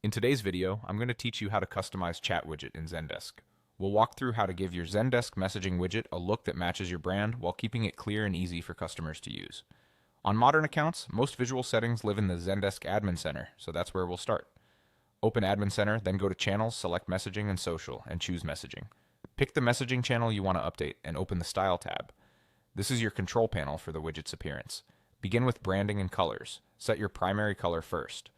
In today's video, I'm going to teach you how to customize Chat Widget in Zendesk. We'll walk through how to give your Zendesk messaging widget a look that matches your brand while keeping it clear and easy for customers to use. On modern accounts, most visual settings live in the Zendesk Admin Center, so that's where we'll start. Open Admin Center, then go to Channels, select Messaging and Social, and choose Messaging. Pick the messaging channel you want to update and open the Style tab. This is your control panel for the widget's appearance. Begin with branding and colors. Set your primary color first.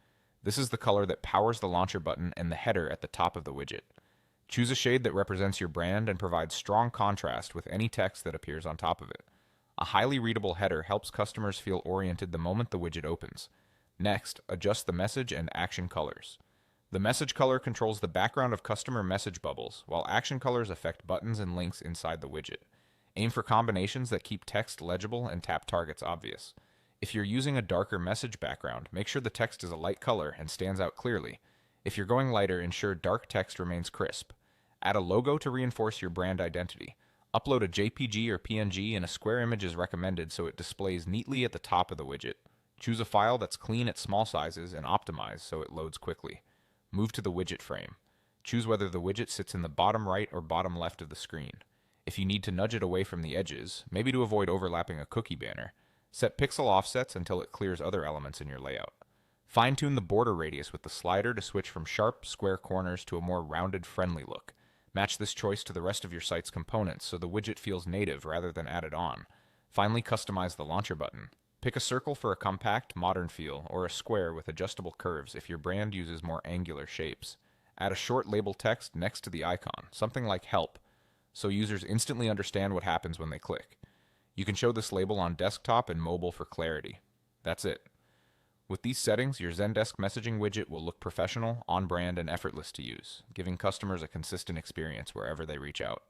This is the color that powers the launcher button and the header at the top of the widget. Choose a shade that represents your brand and provides strong contrast with any text that appears on top of it. A highly readable header helps customers feel oriented the moment the widget opens. Next, adjust the message and action colors. The message color controls the background of customer message bubbles, while action colors affect buttons and links inside the widget. Aim for combinations that keep text legible and tap targets obvious. If you're using a darker message background, make sure the text is a light color and stands out clearly. If you're going lighter, ensure dark text remains crisp. Add a logo to reinforce your brand identity. Upload a JPG or PNG, and a square image is recommended so it displays neatly at the top of the widget. Choose a file that's clean at small sizes and optimize so it loads quickly. Move to the widget frame. Choose whether the widget sits in the bottom right or bottom left of the screen. If you need to nudge it away from the edges, maybe to avoid overlapping a cookie banner, set pixel offsets until it clears other elements in your layout. Fine-tune the border radius with the slider to switch from sharp, square corners to a more rounded, friendly look. Match this choice to the rest of your site's components so the widget feels native rather than added on. Finally, customize the launcher button. Pick a circle for a compact, modern feel, or a square with adjustable curves if your brand uses more angular shapes. Add a short label text next to the icon, something like "Help," so users instantly understand what happens when they click. You can show this label on desktop and mobile for clarity. That's it. With these settings, your Zendesk messaging widget will look professional, on-brand, and effortless to use, giving customers a consistent experience wherever they reach out.